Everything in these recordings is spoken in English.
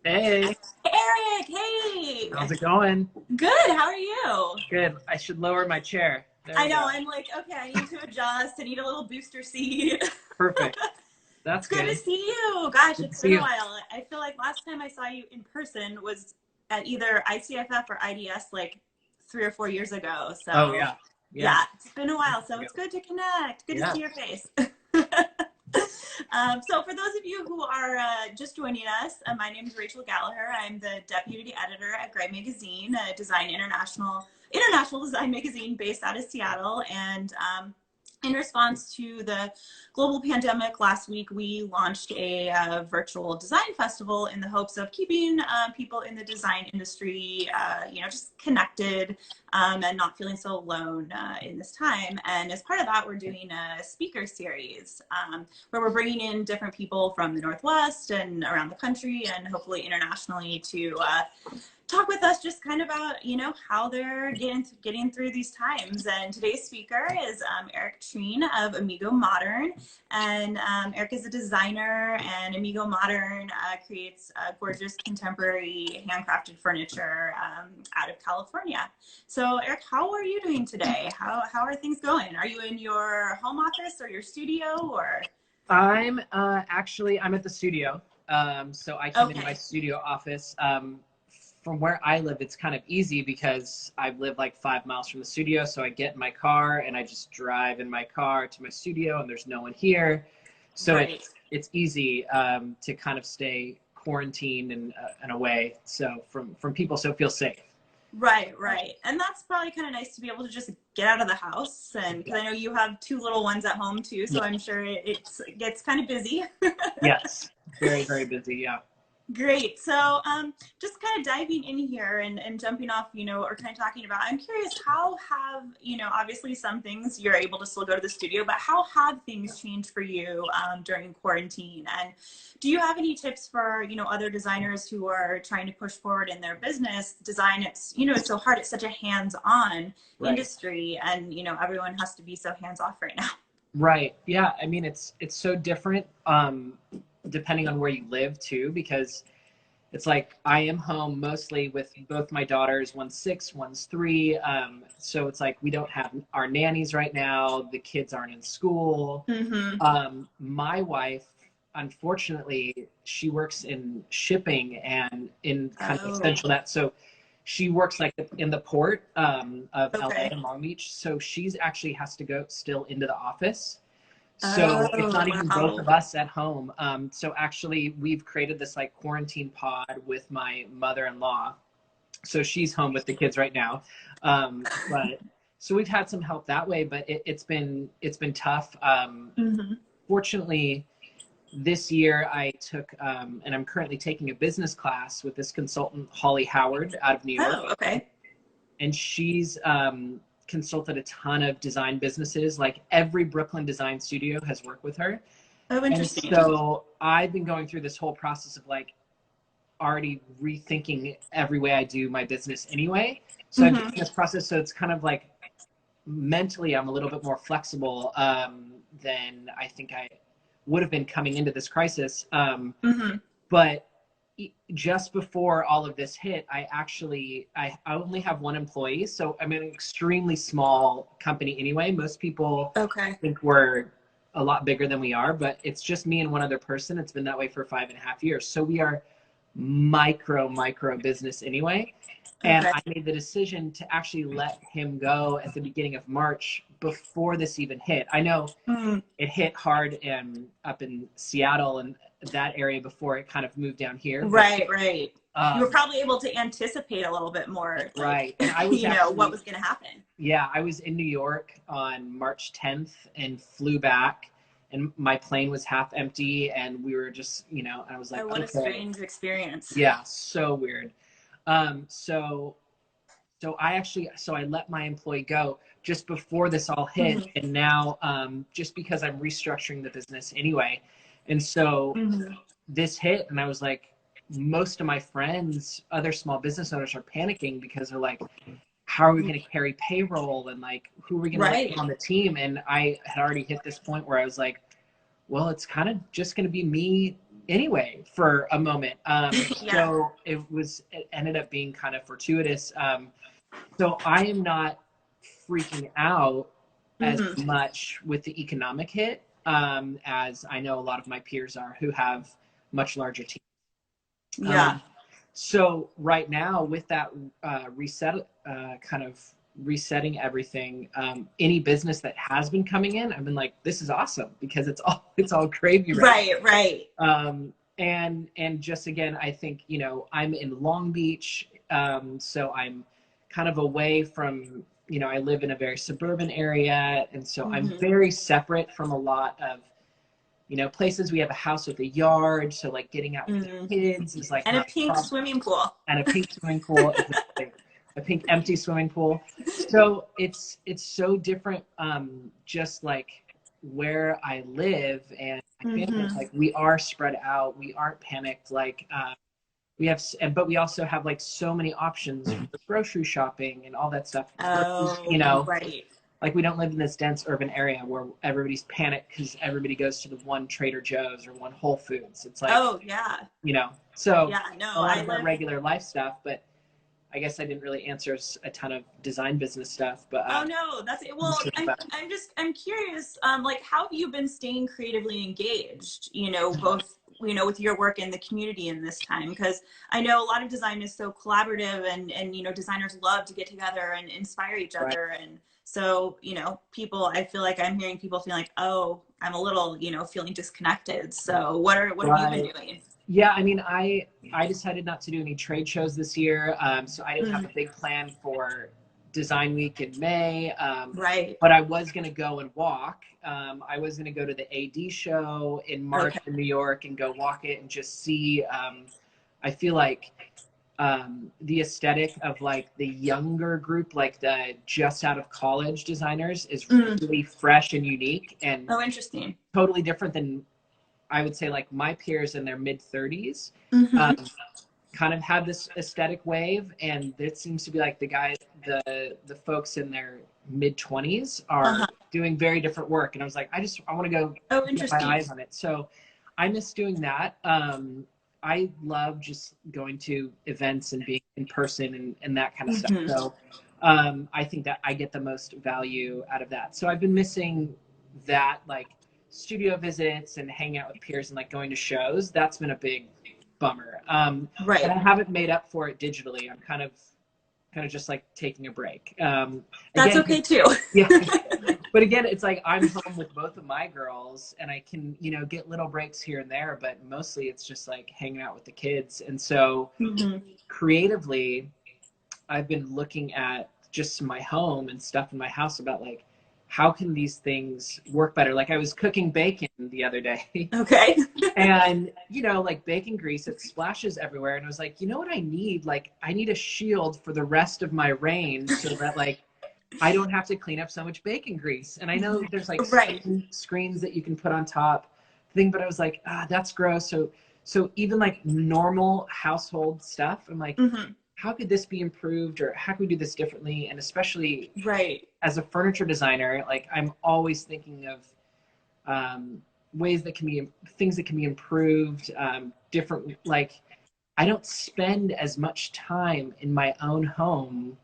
Hey, Eric, hey! how's it going? Good, how are you? Good. I should lower my chair. There I we know, go. I'm like, okay, I need to adjust. I need a little booster seat. Perfect. That's It's good to good. see you. Gosh, Good to it's see been a you. while. I feel like last time I saw you in person was at either ICFF or IDS like 3 or 4 years ago. Oh So, yeah. Yeah. yeah, it's been a while. So, it's good to connect. Good to Yeah. see your face. So, for those of you who are just joining us, my name is Rachel Gallaher. I'm the deputy editor at Grey Magazine, a design international design magazine based out of Seattle. And in response to the global pandemic last week, we launched a virtual design festival in the hopes of keeping people in the design industry, just connected and not feeling so alone in this time. And as part of that, we're doing a speaker series where we're bringing in different people from the Northwest and around the country and hopefully internationally to talk with us just kind of about how they're getting through these times. And today's speaker is Eric Trine of Amigo Modern, and Eric is a designer, and Amigo Modern creates gorgeous contemporary handcrafted furniture out of California. So Eric, how are you doing today? How are things going? Are you in your home office or your studio, or? I'm at the studio. So I came into my Okay. studio office. From where I live, it's kind of easy because I live like 5 miles from the studio. So I get in my car and I just drive in my car to my studio, and there's no one here. So Right. it's easy to kind of stay quarantined and away. So from people, so feel safe. Right, right. And that's probably kind of nice to be able to just get out of the house. And because I know you have two little ones at home too, so Yeah. I'm sure it gets kind of busy. Yes. Very, very busy. Yeah. Great. So, just kind of diving in here and jumping off, or kind of talking about, I'm curious, how have, obviously some things you're able to still go to the studio, but how have things changed for you during quarantine? And do you have any tips for, other designers who are trying to push forward in their business? Design, it's so hard. It's such a hands-on Right. industry, and, everyone has to be so hands-off right now. Right. Yeah. I mean, it's so different depending on where you live too, because it's like I am home mostly with both my daughters. One's 6, one's 3. So it's like we don't have our nannies right now. The kids aren't in school. Mm-hmm. My wife, unfortunately, she works in shipping and in kind of Oh, essential that. So she works like in the port of LA okay. and Long Beach. So she's actually has to go still into the office. So it's Oh, not even both wow. of us at home. So actually, we've created this like quarantine pod with my mother-in-law. So she's home with the kids right now. But so we've had some help that way, but it's been tough. Mm-hmm. Fortunately, this year I took and I'm currently taking a business class with this consultant Holly Howard out of New York, Oh, okay. and she's consulted a ton of design businesses. Like every Brooklyn design studio has worked with her. Oh, And interesting. so I've been going through this whole process of like already rethinking every way I do my business anyway. So I've been Mm-hmm. in this process. So it's kind of like mentally, I'm a little bit more flexible than I think I would have been coming into this crisis. Mm-hmm. But just before all of this hit, I only have one employee, so I'm an extremely small company anyway. Most people Okay. think we're a lot bigger than we are, but it's just me and one other person. It's been that way for 5.5 years, so we are micro business anyway. And Okay. I made the decision to actually let him go at the beginning of March before this even hit. I know Mm. it hit hard up in Seattle and that area before it kind of moved down here. But Right, right. You were um, probably able to anticipate a little bit more, like, right, and I was what actually, was going to happen. yeah, I was in New York on March 10th and flew back, and my plane was half empty, and we were just, I was Oh, like, what a okay, strange experience. yeah, so weird. So so I let my employee go just before this all hit, Mm-hmm. and now just because I'm restructuring the business anyway, and so Mm-hmm. this hit, and I was like, most of my friends, other small business owners, are panicking because they're like, how are we going to carry payroll, and like who are we going to let Right. on the team? And I had already hit this point where I was like, well, it's kind of just going to be me anyway for a moment. Yeah. So it ended up being kind of fortuitous. So I am not freaking out as Hmm. much with the economic hit as I know a lot of my peers are who have much larger teams. Yeah. Um, so right now with that kind of resetting everything, any business that has been coming in, I've been like, this is awesome because it's all gravy right Right. Right. now. And just again, I think, I'm in Long Beach, so I'm kind of away from, I live in a very suburban area, and so I'm Hmm. very separate from a lot of, places. We have a house with a yard, so like getting out with the Hmm. kids is like And a not a pink problem. swimming pool. And a pink swimming pool, exactly. A pink empty swimming pool. So it's so different, just like where I live and my family. Hmm. Like we are spread out. We aren't panicked. Like but we also have like so many options for grocery shopping and all that stuff. Versus, Oh, right. like we don't live in this dense urban area where everybody's panicked because everybody goes to the one Trader Joe's or one Whole Foods. It's like, Oh, yeah. so Yeah. No, a lot I of our live. regular life stuff, but I guess I didn't really answer a ton of design business stuff, but Oh no, that's it. Well, I'm curious. Like, how have you been staying creatively engaged? Both with your work in the community in this time, because I know a lot of design is so collaborative, and designers love to get together and inspire each right. other, and so people. I feel like I'm hearing people feeling like, oh, I'm a little feeling disconnected. So what have you been Right. doing? Yeah, I mean, I decided not to do any trade shows this year, so I didn't have Mm, a big plan for Design Week in May. right. But I was going to go and walk. I was going to go to the AD show in March Okay. in New York and go walk it and just see. I feel like the aesthetic of like the younger group, like the just out of college designers, is Mm. really fresh and unique and Oh, interesting. totally different than I would say like my peers in their mid 30s. Hmm. Um, kind of had this aesthetic wave, and it seems to be like the folks in their mid 20s are Uh-huh. doing very different work. And I was like, I want to go Oh, get my interesting. eyes on it. So I miss doing that. I love just going to events and being in person and that kind of stuff. Hmm. So I think that I get the most value out of that. So I've been missing that, like studio visits and hanging out with peers and like going to shows. That's been a big bummer. And Right. I haven't made up for it digitally. I'm kind of just like taking a break. That's Again, okay too. yeah. But again, it's like I'm home with both of my girls and I can, get little breaks here and there, but mostly it's just like hanging out with the kids. And so Hmm. creatively, I've been looking at just my home and stuff in my house about like, how can these things work better? Like I was cooking bacon the other day Okay. and, like bacon grease, it splashes everywhere. And I was like, you know what I need? Like I need a shield for the rest of my range so that like I don't have to clean up so much bacon grease. And I know there's like Right. screens that you can put on top thing, but I was like, that's gross. So even like normal household stuff, I'm like, Hmm. how could this be improved or how can we do this differently? And especially Right. as a furniture designer, like I'm always thinking of ways that can be things that can be improved, different. Like I don't spend as much time in my own home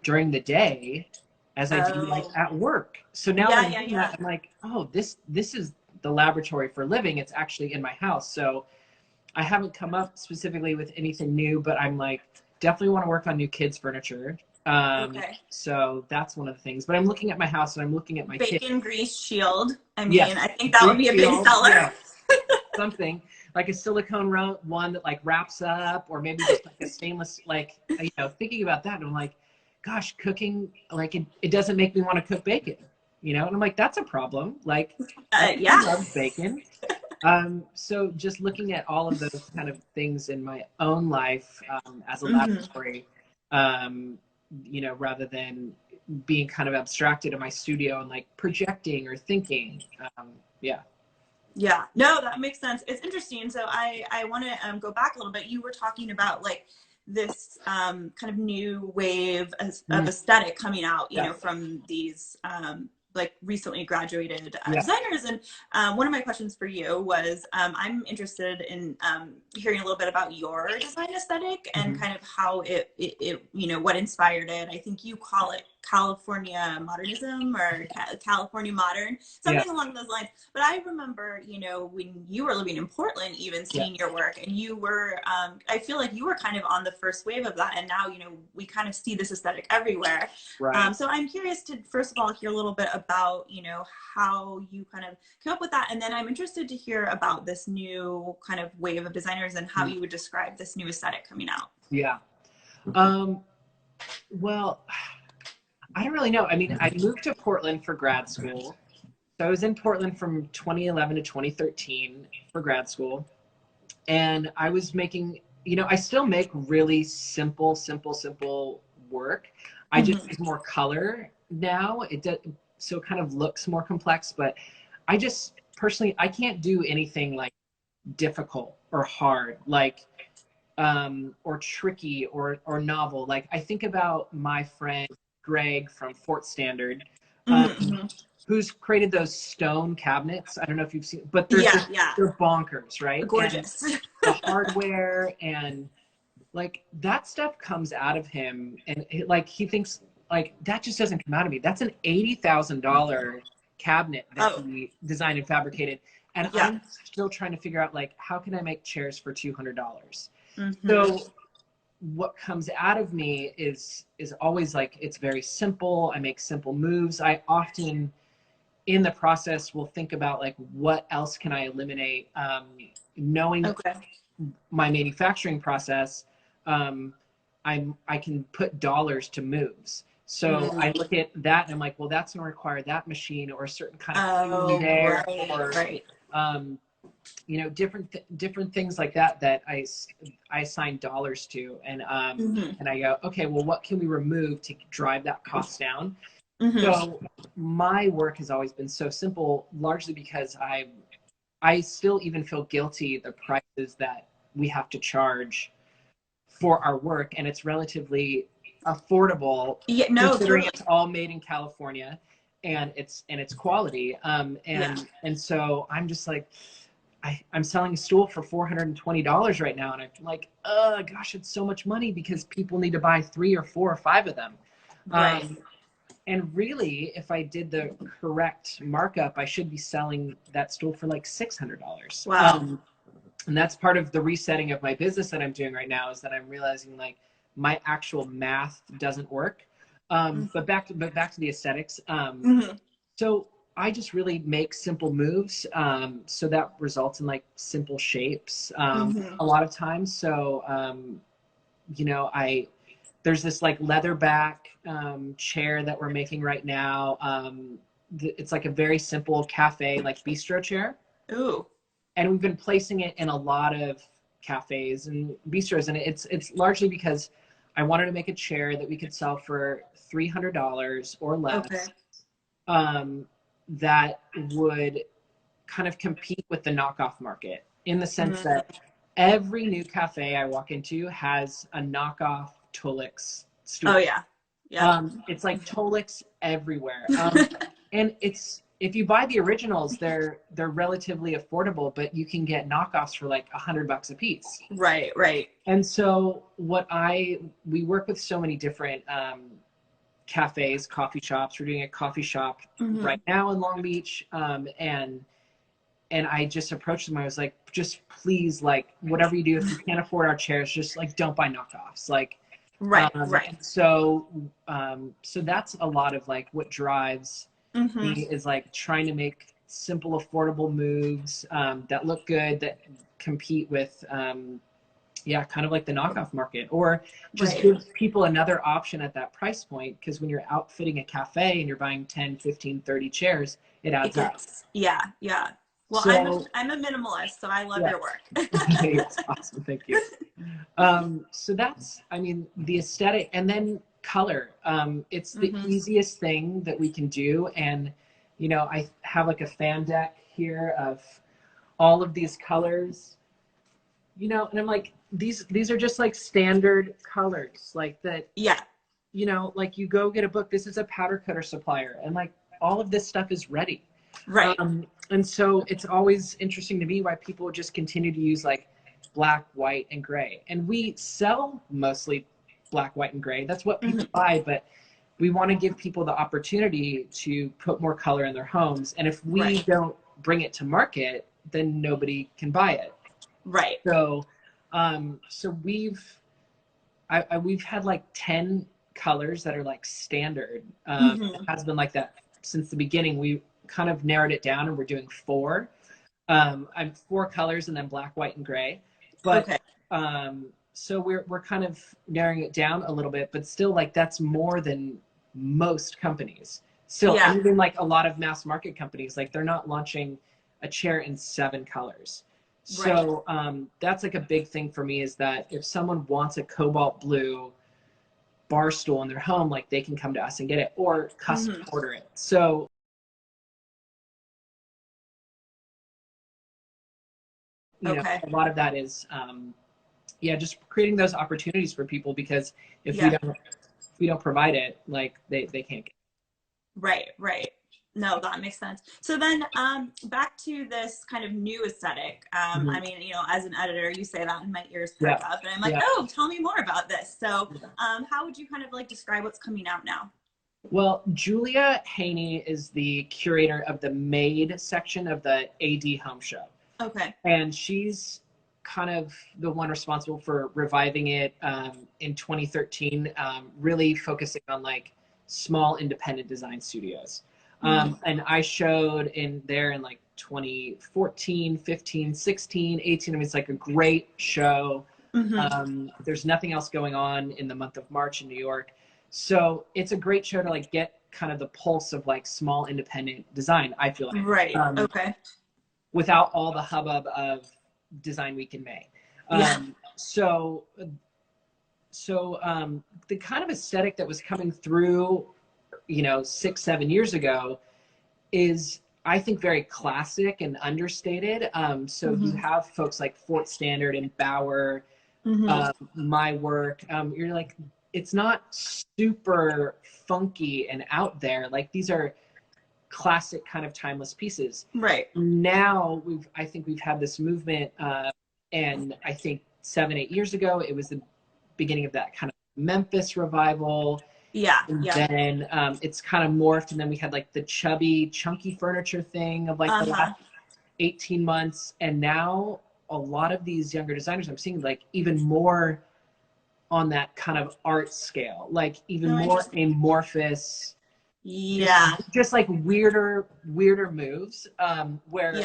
during the day as I do like Oh, at work. So now that yeah, I'm yeah, doing that, yeah. I'm like, oh, this is the laboratory for living. It's actually in my house. So I haven't come up specifically with anything new, but I'm like definitely want to work on new kids furniture. Okay. So that's one of the things. But I'm looking at my house and I'm looking at my kids. Bacon grease shield. I mean, I Yes, think that would grease be a big shield. seller. Yeah, something like a silicone one that like wraps up, or maybe just like a stainless. Like thinking about that, and I'm like, gosh, cooking like it doesn't make me want to cook bacon. And I'm like, that's a problem. Like everybody Yeah. loves bacon. So just looking at all of those kind of things in my own life as a Hmm. laboratory, rather than being kind of abstracted in my studio and like projecting or thinking. Yeah. Yeah. No, that makes sense. It's interesting. So I want to go back a little bit. You were talking about like this kind of new wave of Mm, aesthetic coming out, yeah. from these like recently graduated Yeah. designers. And one of my questions for you was, I'm interested in hearing a little bit about your design aesthetic and kind of how it, you know, what inspired it. I think you call it California modernism or California modern, something along those lines. But I remember, you know, when you were living in Portland, even seeing your work, and you were, I feel like you were kind of on the first wave of that. And now, you know, we kind of see this aesthetic everywhere. Right. So I'm curious to, first of all, hear a little bit about, you know, how you kind of came up with that. And then I'm interested to hear about this new kind of wave of designers and how you would describe this new aesthetic coming out. Yeah. Well, I don't really know. I mean, I moved to Portland for grad school. So I was in Portland from 2011 to 2013 for grad school. And I was making, you know, I still make really simple work. I just use more color now. It does, so it kind of looks more complex, but I just personally, I can't do anything like difficult or hard, like, or tricky or novel. Like I think about my friend Greg from Fort Standard, who's created those stone cabinets. I don't know if you've seen, but they're they're bonkers, right? Gorgeous. And the hardware and like that stuff comes out of him, and like he thinks like that just doesn't come out of me. That's an $80,000 cabinet that he designed and fabricated, and I'm still trying to figure out like how can I make chairs for $200. So what comes out of me is always like it's very simple. I make simple moves. I often in the process will think about like what else can I eliminate. Knowing my manufacturing process, I can put dollars to moves. So I look at that and I'm like, well, that's going to require that machine or a certain kind of thing there, or you know, different things like that that I assign dollars to, and and I go, okay, well, what can we remove to drive that cost down? So my work has always been so simple, largely because I still even feel guilty the prices that we have to charge for our work, and it's relatively affordable considering it's all made in California and it's quality. And so I'm just like, I'm selling a stool for $420 right now, and I'm like, oh gosh, it's so much money because people need to buy 3 or 4 or 5 of them. And really, if I did the correct markup, I should be selling that stool for like $600. Wow. And that's part of the resetting of my business that I'm doing right now, is that I'm realizing like my actual math doesn't work. But back to the aesthetics. So I just really make simple moves. So that results in like simple shapes a lot of times. So, you know, there's this like leather back chair that we're making right now. It's like a very simple cafe, like bistro chair. Ooh. And we've been placing it in a lot of cafes and bistros. And it's largely because I wanted to make a chair that we could sell for $300 or less. That would kind of compete with the knockoff market, in the sense that every new cafe I walk into has a knockoff Tolix stool. Oh yeah. It's like Tolix everywhere. And if you buy the originals, they're relatively affordable, but you can get knockoffs for like $100 a piece. Right. And so we work with so many different cafes, coffee shops. We're doing a coffee shop right now in Long Beach. And I just approached them. I was like, just please, like, whatever you do, if you can't afford our chairs, just like, don't buy knockoffs. Like, right. So that's a lot of like what drives me, is like trying to make simple, affordable moves that look good, that compete with, kind of like the knockoff market, or just give people another option at that price point. Because when you're outfitting a cafe and you're buying 10, 15, 30 chairs, it adds up. Yeah. Well, so, I'm a minimalist, so I love your work. That's awesome. Thank you. So that's, I mean, the aesthetic, and then color. It's the easiest thing that we can do. And, you know, I have like a fan deck here of all of these colors, you know, and I'm like, these are just like standard colors, like that. Yeah. You know, like you go get a book, this is a powder coater supplier, and like all of this stuff is ready. Right. And so it's always interesting to me why people just continue to use like black, white, and gray. And we sell mostly black, white, and gray. That's what people buy, but we want to give people the opportunity to put more color in their homes. And if we don't bring it to market, then nobody can buy it. Right. So, so we've had like 10 colors that are like standard. It has been like that since the beginning. We kind of narrowed it down and we're doing 4. I'm 4 colors and then black, white, and gray. But so we're kind of narrowing it down a little bit, but still like that's more than most companies. Still, even like a lot of mass market companies, like they're not launching a chair in 7 colors. So that's like a big thing for me, is that if someone wants a cobalt blue bar stool in their home, like they can come to us and get it, or custom order it. So you know, a lot of that is just creating those opportunities for people, because if we don't provide it, like they can't get it. Right. No, that makes sense. So then back to this kind of new aesthetic. I mean, you know, as an editor, you say that and my ears perk up, and I'm like, oh, tell me more about this. So how would you kind of like describe what's coming out now? Well, Julia Haney is the curator of the Made section of the AD Home Show. Okay. And she's kind of the one responsible for reviving it in 2013, really focusing on like small independent design studios. And I showed in there in like 2014, 15, 16, 18. I mean, it's like a great show. There's nothing else going on in the month of March in New York. So it's a great show to like get kind of the pulse of like small independent design, I feel like. Right. Okay. Without all the hubbub of Design Week in May. So the kind of aesthetic that was coming through, you know, 6-7 years ago is, I think, very classic and understated. So you have folks like Fort Standard and Bauer, My Work. You're like, it's not super funky and out there. Like, these are classic kind of timeless pieces. Right. Now I think we've had this movement, and I think 7-8 years ago it was the beginning of that kind of Memphis revival. And then it's kind of morphed, and then we had like the chubby, chunky furniture thing of like the last 18 months, and now a lot of these younger designers I'm seeing like even more on that kind of art scale, like even more amorphous. Just like weirder moves, where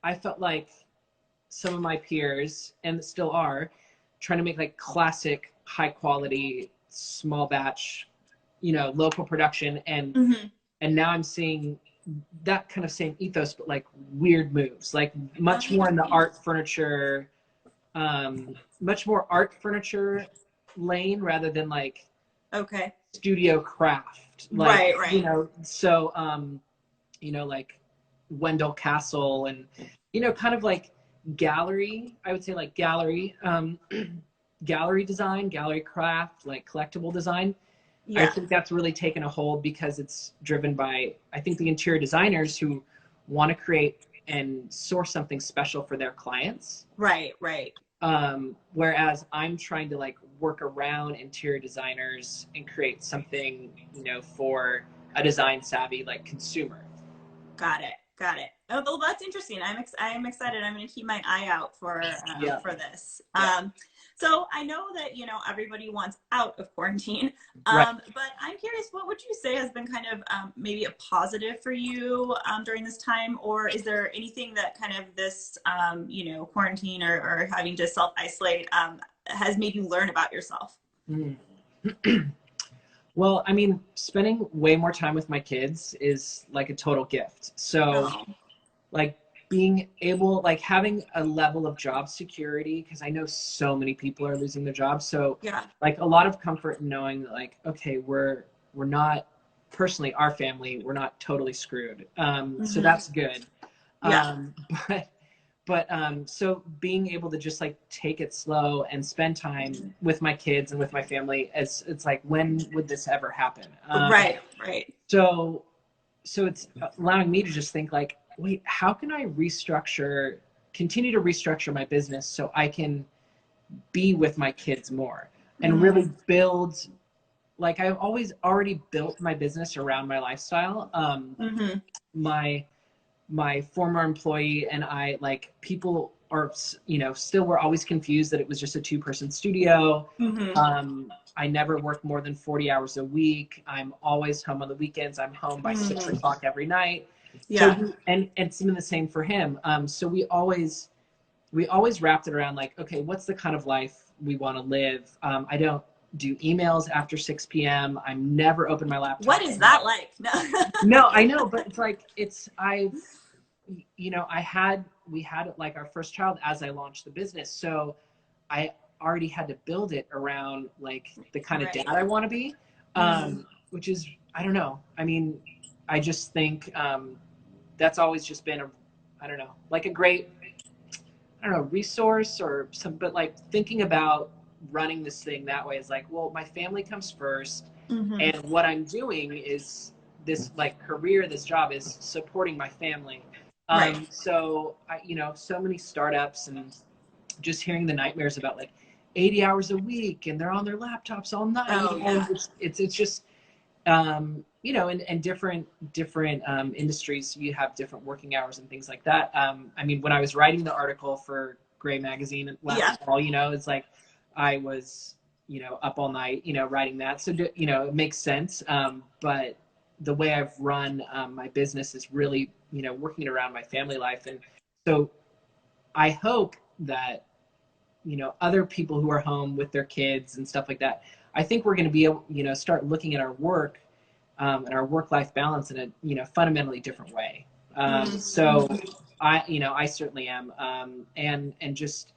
I felt like some of my peers, and still are, trying to make like classic, high quality, small batch, you know, local production, and now I'm seeing that kind of same ethos, but like weird moves, like much more in the art furniture, much more art furniture lane rather than like studio craft, like you know. So you know, like Wendell Castle, and you know, kind of like gallery, I would say like gallery gallery design, gallery craft, like collectible design. I think that's really taken a hold because it's driven by, I think, the interior designers who want to create and source something special for their clients. Right. Whereas I'm trying to like work around interior designers and create something, you know, for a design savvy like consumer. Got it. Oh, well, that's interesting. I'm excited. I'm going to keep my eye out for this. So I know that, you know, everybody wants out of quarantine, but I'm curious, what would you say has been kind of maybe a positive for you during this time? Or is there anything that kind of this, you know, quarantine or having to self-isolate has made you learn about yourself? Well, I mean, spending way more time with my kids is like a total gift. So like being able, like having a level of job security, because I know so many people are losing their jobs. So like a lot of comfort in knowing that like, okay, we're not, personally, our family, we're not totally screwed. So that's good. But so being able to just like take it slow and spend time with my kids and with my family, it's like, when would this ever happen? Right. So so it's allowing me to just think like, wait, how can I continue to restructure my business so I can be with my kids more and really build, like I've always already built my business around my lifestyle. My former employee and I, like, people are, you know, still were always confused that it was just a 2-person studio. I never worked more than 40 hours a week. I'm always home on the weekends. I'm home by 6 o'clock every night. Yeah. So, and it's been the same for him. So we always wrapped it around like, okay, what's the kind of life we want to live? I don't do emails after 6 p.m. I'm never open my laptop. What is that like? No. No, I know, but it's like, we had like our first child as I launched the business. So I already had to build it around like the kind of dad I want to be, which is, I don't know. I mean, I just think that's always just been like a great, resource or some, but like thinking about running this thing that way is like, well, my family comes first. And what I'm doing is this like career, this job is supporting my family. So so many startups and just hearing the nightmares about like 80 hours a week and they're on their laptops all night. It's just, in different industries, you have different working hours and things like that. I mean, when I was writing the article for Gray Magazine last fall, it's like I was, up all night, writing that. So, it makes sense. But the way I've run my business is really, working around my family life. And so I hope that, other people who are home with their kids and stuff like that, I think we're going to be able, start looking at our work and our work-life balance in a, fundamentally different way. So I certainly am. And just,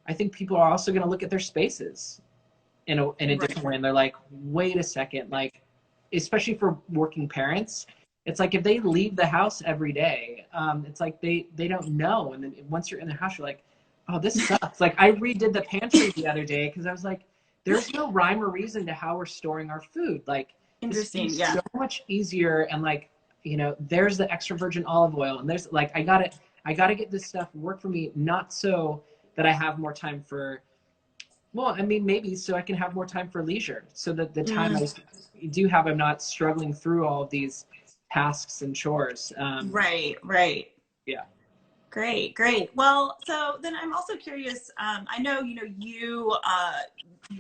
I think people are also going to look at their spaces in a different way. And they're like, wait a second, like, especially for working parents, it's like if they leave the house every day, it's like they don't know. And then once you're in the house, you're like, oh, this sucks. Like I redid the pantry the other day because I was like, there's no rhyme or reason to how we're storing our food. Like, interesting, so much easier. And like, there's the extra virgin olive oil, and there's like, I gotta get this stuff work for me, not so that I have more time for, well, I mean, maybe so I can have more time for leisure, so that the time I do have, I'm not struggling through all of these tasks and chores. Right. Yeah. Great. Well, so then I'm also curious. I know, you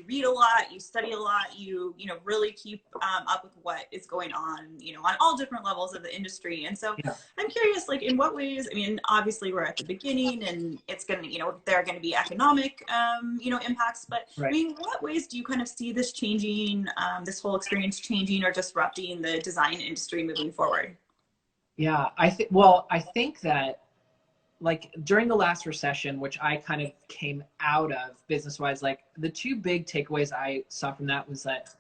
read a lot, you study a lot, you really keep up with what is going on, on all different levels of the industry. And so I'm curious, like, in what ways, I mean, obviously we're at the beginning and it's going to, there are going to be economic, impacts, but I mean, what ways do you kind of see this changing, this whole experience changing or disrupting the design industry moving forward? Yeah, I think that, like during the last recession, which I kind of came out of business-wise, like the two big takeaways I saw from that was that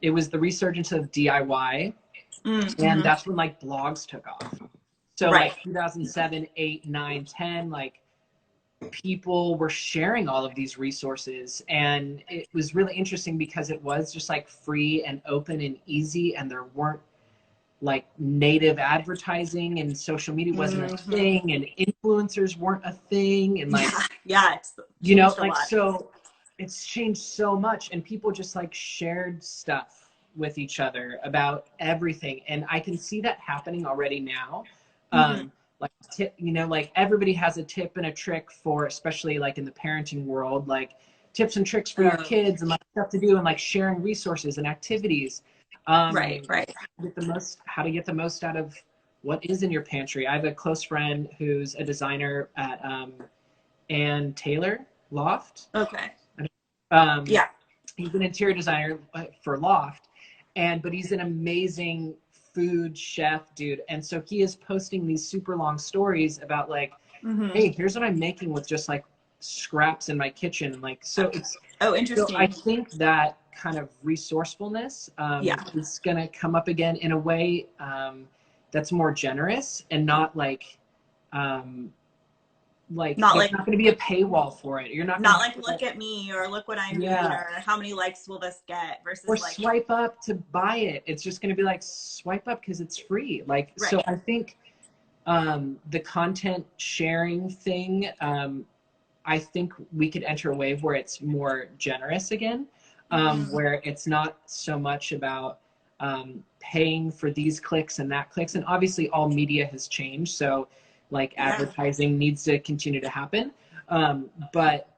it was the resurgence of DIY, and that's when like blogs took off. So like 2007, 8, 9, 10, like people were sharing all of these resources, and it was really interesting because it was just like free and open and easy, and there weren't like native advertising, and social media wasn't a thing, and influencers weren't a thing, and like it's like, so it's changed so much, and people just like shared stuff with each other about everything, and I can see that happening already now. Like everybody has a tip and a trick for, especially like in the parenting world, like tips and tricks for your kids and like stuff to do, and like sharing resources and activities. How to get the most out of what is in your pantry. I have a close friend who's a designer at Ann Taylor Loft. He's an interior designer for Loft, but he's an amazing food chef dude, and so he is posting these super long stories about like, hey, here's what I'm making with just like scraps in my kitchen, and like, so it's interesting. So I think that kind of resourcefulness is going to come up again in a way that's more generous, and not like like Not there's like, not going to be a paywall for it. You're not going not to like, look at me, or look what I'm doing, yeah, or how many likes will this get, or versus like, swipe up to buy it. It's just going to be like swipe up because it's free. Like, so right. I think the content sharing thing, I think we could enter a wave where it's more generous again, where it's not so much about paying for these clicks and that clicks. And obviously all media has changed. So like Yeah. advertising needs to continue to happen. But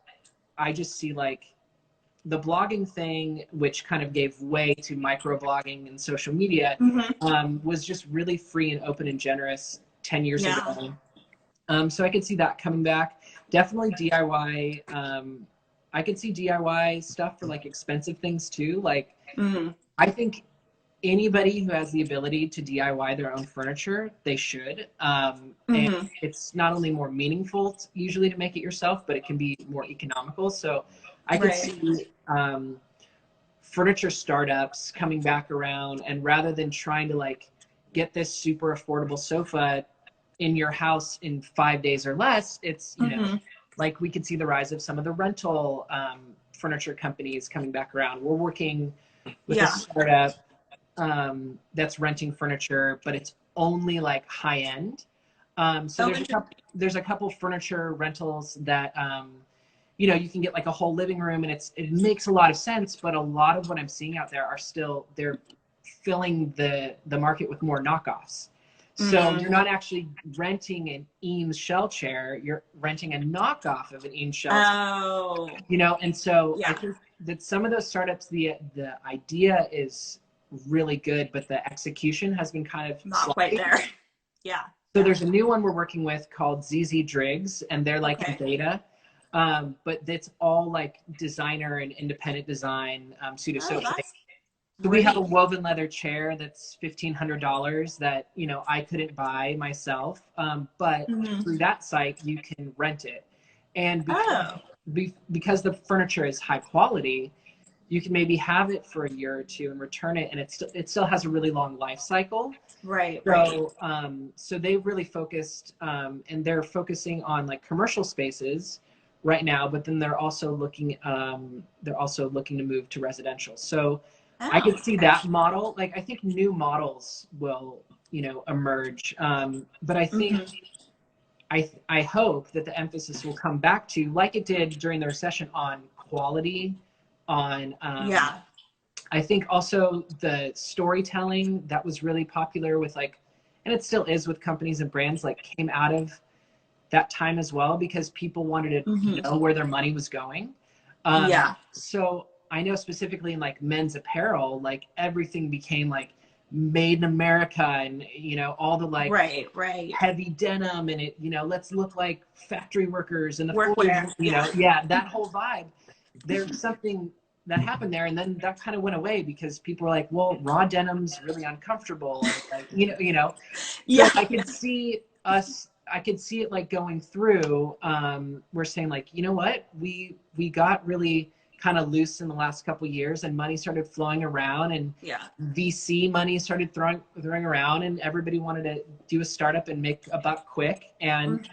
I just see like the blogging thing, which kind of gave way to microblogging and social media, was just really free and open and generous 10 years Yeah. ago. So I could see that coming back. Definitely DIY. I could see DIY stuff for like expensive things too. Like I think anybody who has the ability to DIY their own furniture, they should. And it's not only more meaningful usually to make it yourself, but it can be more economical. So I could Right. see furniture startups coming back around, and rather than trying to like get this super affordable sofa in your house in 5 days or less, it's, you know, like we could see the rise of some of the rental furniture companies coming back around. We're working with a startup that's renting furniture, but it's only like high end. So there's a couple furniture rentals that you know, you can get like a whole living room, and it makes a lot of sense. But a lot of what I'm seeing out there are still, they're filling the market with more knockoffs. So you're not actually renting an Eames shell chair, you're renting a knockoff of an Eames shell chair. You know, and so I think that some of those startups, the idea is really good, but the execution has been kind of not quite there. So there's a new one we're working with called ZZ Driggs, and they're like in beta. But it's all like designer and independent design, pseudo social. So we have a woven leather chair that's $1,500 that, you know, I couldn't buy myself. But through that site, you can rent it. And because the furniture is high quality, you can maybe have it for a year or two and return it, and it still has a really long life cycle. So they've really focused, and they're focusing on like commercial spaces right now, but then they're also looking to move to residential. So I could see that model. Like I think new models will, you know, emerge. But I think I hope that the emphasis will come back to, like it did during the recession, on quality, on I think also the storytelling that was really popular with like, and it still is with companies and brands, like came out of that time as well, because people wanted to know where their money was going. So I know specifically in like men's apparel, like everything became like made in America, and you know, all the like heavy denim, and it, you know, let's look like factory workers in the 40s, you know, that whole vibe. There's something that happened there, and then that kind of went away because people were like, well, raw denim's really uncomfortable, and like, you know. So I could see it like going through, we're saying like, you know what, we got really kind of loose in the last couple of years, and money started flowing around, and VC money started throwing around, and everybody wanted to do a startup and make a buck quick. And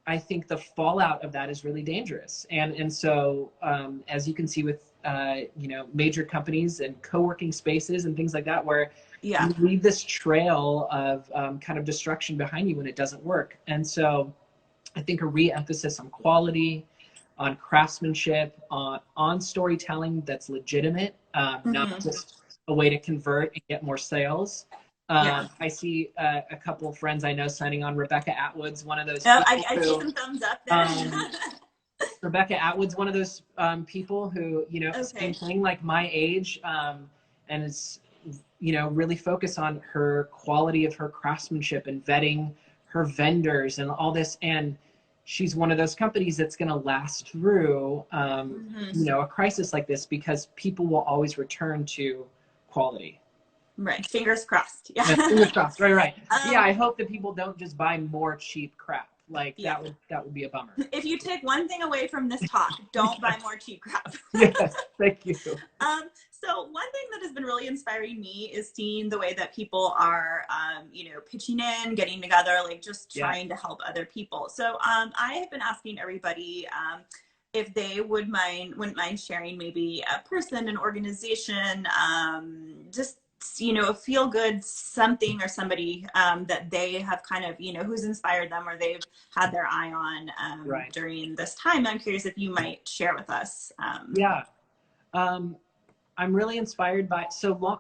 I think the fallout of that is really dangerous. And so as you can see with you know, major companies and co-working spaces and things like that, where you leave this trail of kind of destruction behind you when it doesn't work. And so I think a re-emphasis on quality, on craftsmanship, on storytelling that's legitimate, not just a way to convert and get more sales. I see a couple of friends I know signing on. Rebecca Atwood's one of those people I see some thumbs up there. Rebecca Atwood's one of those people who, you know, same thing, like my age, and is, you know, really focused on her quality of her craftsmanship and vetting her vendors and all this. And she's one of those companies that's going to last through, you know, a crisis like this, because people will always return to quality. Fingers crossed. Fingers crossed. Right. Yeah, I hope that people don't just buy more cheap crap. Like that would be a bummer. If you take one thing away from this talk, don't buy more cheap crap. Yes, thank you. So one thing that has been really inspiring me is seeing the way that people are, you know, pitching in, getting together, like just trying to help other people. So I have been asking everybody if they wouldn't mind sharing maybe a person, an organization, just, you know, a feel good something or somebody that they have kind of, you know, who's inspired them or they've had their eye on during this time. I'm curious if you might share with us. I'm really inspired by,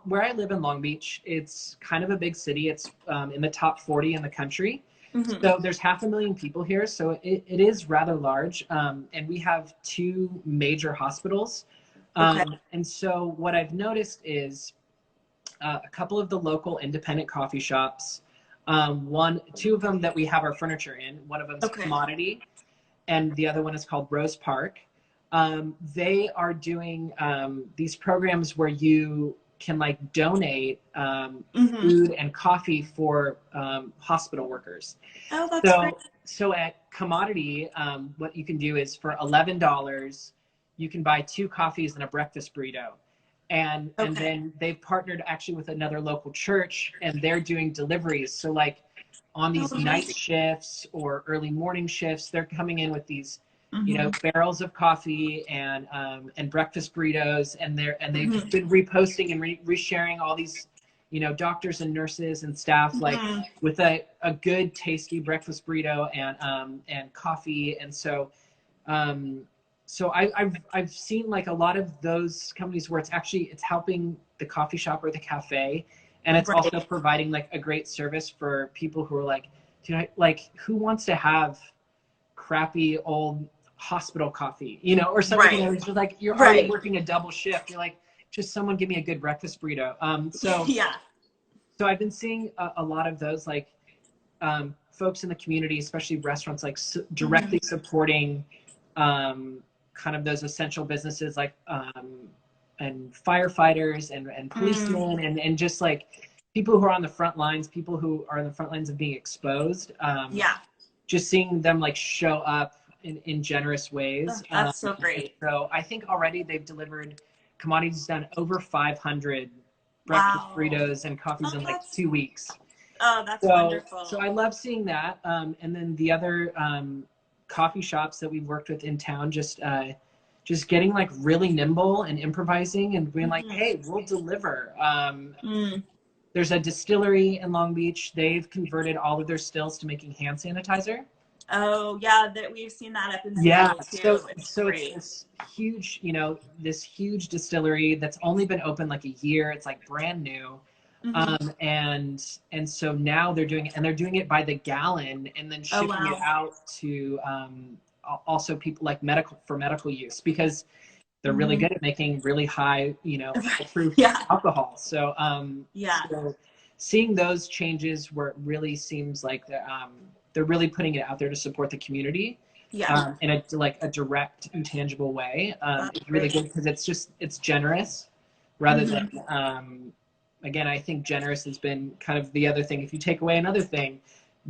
where I live in Long Beach, it's kind of a big city. It's in the top 40 in the country. Mm-hmm. So there's 500,000 people here. So it is rather large. And we have 2 major hospitals. And so what I've noticed is a couple of the local independent coffee shops, 2 of them that we have our furniture in, one of them is Commodity and the other one is called Rose Park. They are doing these programs where you can like donate food and coffee for hospital workers. Oh, that's great. So at Commodity, what you can do is for $11, you can buy 2 coffees and a breakfast burrito. And then they've partnered actually with another local church and they're doing deliveries. So like on these night shifts or early morning shifts, they're coming in with these you know, barrels of coffee and breakfast burritos, and they've been reposting and resharing all these, you know, doctors and nurses and staff like with a good tasty breakfast burrito and coffee. And so I've seen like a lot of those companies where it's helping the coffee shop or the cafe, and it's also providing like a great service for people who are like, like who wants to have crappy old hospital coffee, you know, or something. It's just like you're already working a double shift. You're like, just someone give me a good breakfast burrito. So I've been seeing a lot of those like folks in the community, especially restaurants, like directly supporting kind of those essential businesses like and firefighters and policemen and just like people who are on the front lines, people who are on the front lines of being exposed. Just seeing them like show up in generous ways. That's so great. So I think already they've delivered, Commodities done over 500 breakfast burritos and coffees in like 2 weeks. Oh, that's wonderful. So I love seeing that. And then the other coffee shops that we've worked with in town, just getting like really nimble and improvising and being like, hey, we'll deliver. There's a distillery in Long Beach. They've converted all of their stills to making hand sanitizer. Oh yeah, that we've seen that up in Seattle too. So it's this huge, you know, this huge distillery that's only been open like a year. It's like brand new. And so now they're doing it by the gallon and then shipping it out to also people like medical use, because they're really good at making really high, you know, proof alcohol. So so seeing those changes where it really seems like they're really putting it out there to support the community in a like a direct and tangible way. It's really good because it's generous rather than again, I think generous has been kind of the other thing. If you take away another thing,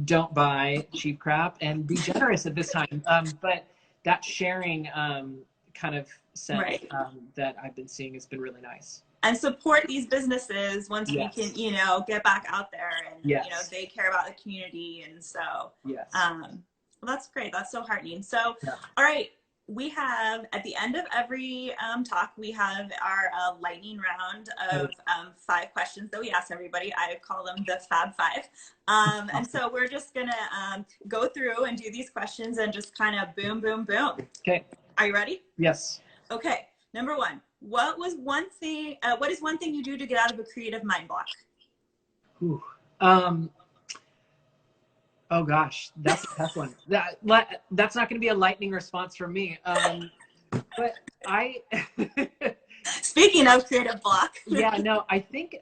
don't buy cheap crap and be generous at this time. But that sharing kind of sense that I've been seeing has been really nice. And support these businesses once we can, you know, get back out there and, you know, they care about the community. And so, well, that's great. That's so heartening. So, all right. We have, at the end of every talk, we have our lightning round of 5 questions that we ask everybody. I call them the Fab 5. And so we're just going to go through and do these questions and just kind of boom, boom, boom. Okay. Are you ready? Yes. Okay. Number 1. What is one thing you do to get out of a creative mind block? Ooh. Oh gosh, that's a tough one. That's not going to be a lightning response from me. But I. Speaking of creative block. I think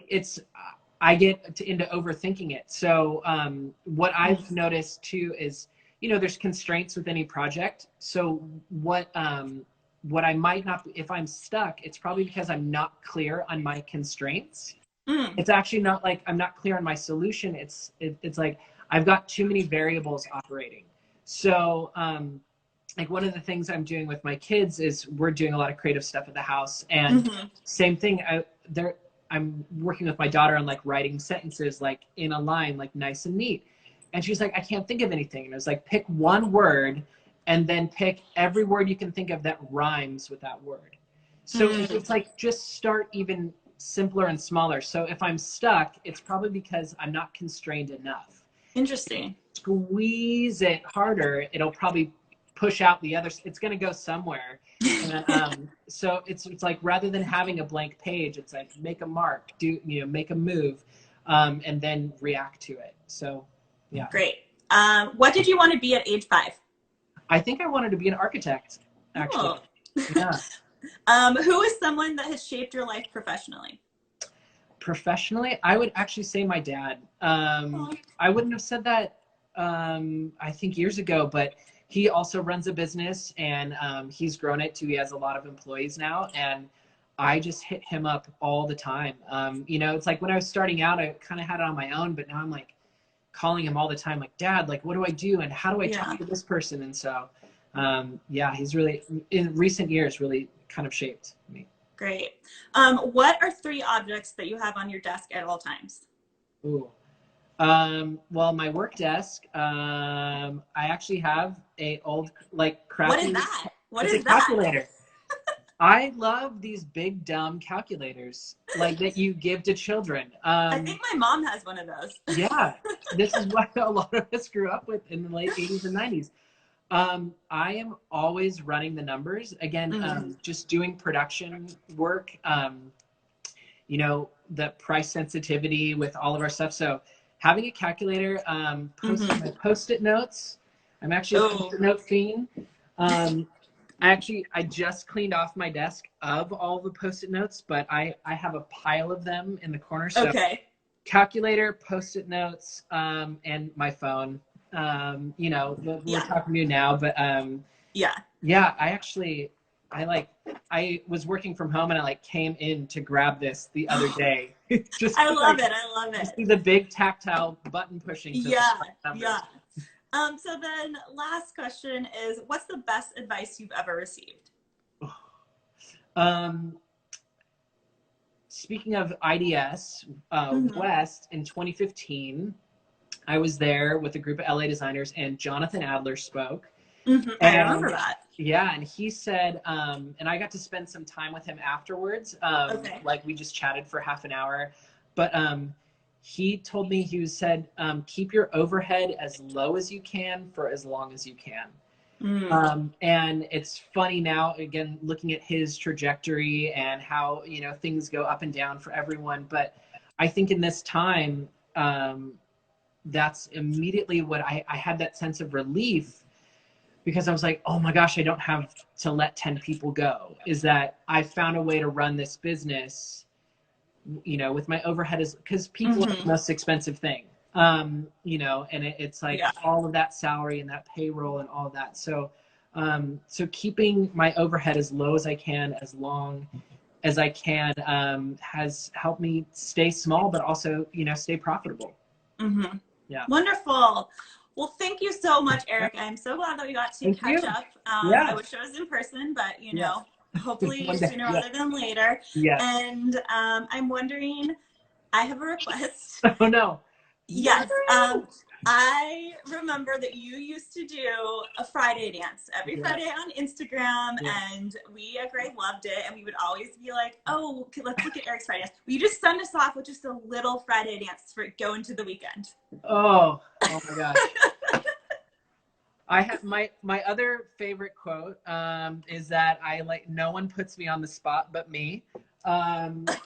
it's I get into overthinking it. So what I've noticed too is, you know, there's constraints with any project. So what I might not, if I'm stuck, it's probably because I'm not clear on my constraints. It's actually not like I'm not clear on my solution. It's like I've got too many variables operating. So, like one of the things I'm doing with my kids is we're doing a lot of creative stuff at the house, and same thing. I'm working with my daughter on like writing sentences like in a line, like nice and neat. And she's like, I can't think of anything. And I was like, pick one word and then pick every word you can think of that rhymes with that word. So it's like, just start even simpler and smaller. So if I'm stuck, it's probably because I'm not constrained enough. Interesting. Squeeze it harder, it'll probably push out the other, it's going to go somewhere. And, so it's like, rather than having a blank page, it's like, make a mark, make a move, and then react to it. So, yeah. Great. What did you want to be at age 5? I think I wanted to be an architect, actually. Oh. Yeah. Who is someone that has shaped your life professionally? Professionally, I would actually say my dad. I wouldn't have said that, I think years ago, but he also runs a business, and he's grown it too. He has a lot of employees now, and I just hit him up all the time. It's like when I was starting out, I kind of had it on my own, but now I'm like calling him all the time, like, Dad, like, what do I do? And how do I talk to this person? And so, he's really, in recent years, really kind of shaped me. Great. What are 3 objects that you have on your desk at all times? Ooh. Well, my work desk, I actually have a old, like, crappy. What is that? What is that? Calculator. I love these big, dumb calculators, like, that you give to children. I think my mom has one of those. Yeah. This is what a lot of us grew up with in the late 80s and 90s. I am always running the numbers. Again, just doing production work, the price sensitivity with all of our stuff. So having a calculator, posting my Post-it notes. I'm actually a Post-it note fiend. I just cleaned off my desk of all the Post-it notes, but I have a pile of them in the corner. So calculator, Post-it notes, and my phone. We're talking to you now, but I was working from home, and I like came in to grab this the other day. I love it. See the big tactile button pushing. Yeah. So then last question is, what's the best advice you've ever received? Speaking of IDS, West in 2015, I was there with a group of LA designers, and Jonathan Adler spoke. I remember that. Yeah, and he said, and I got to spend some time with him afterwards. Like, we just chatted for half an hour. But he told me, he said, keep your overhead as low as you can for as long as you can. And it's funny now, again, looking at his trajectory and how, things go up and down for everyone. But I think in this time, that's immediately what I had that sense of relief, because I was like, oh my gosh, I don't have to let 10 people go. Is that I found a way to run this business, with my overhead, is because people are the most expensive thing, and it's like all of that salary and that payroll and all of that. So, so keeping my overhead as low as I can, as long as I can, has helped me stay small, but also, stay profitable. Yeah. Wonderful. Well, thank you so much, Eric. I'm so glad that we got to catch up. I wish I was in person, but hopefully sooner rather than later. And I'm wondering, I have a request. Oh no. Yes. I remember that you used to do a Friday dance every Friday on Instagram, and we at Gray loved it, and we would always be like, oh, okay, let's look at Eric's Friday dance. Will you just send us off with just a little Friday dance for go into the weekend? Oh my gosh. I have my other favorite quote is that no one puts me on the spot but me.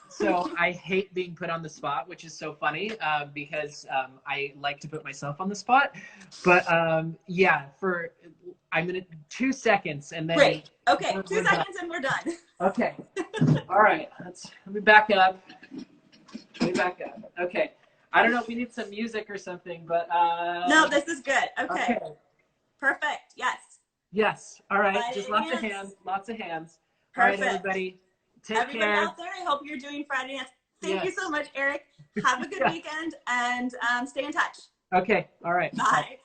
So I hate being put on the spot, which is so funny because I like to put myself on the spot. But I'm gonna 2 seconds and then. Great. Okay, 2 seconds and we're done. Okay. All right. Let me back up. Okay. I don't know if we need some music or something, but no, this is good. Okay. Perfect. Yes. All right. Friday Just lots of hands. Perfect. All right, everybody. Everybody out there, I hope you're doing Friday dance. Thank you so much, Eric. Have a good weekend, and stay in touch. Okay. All right. Bye.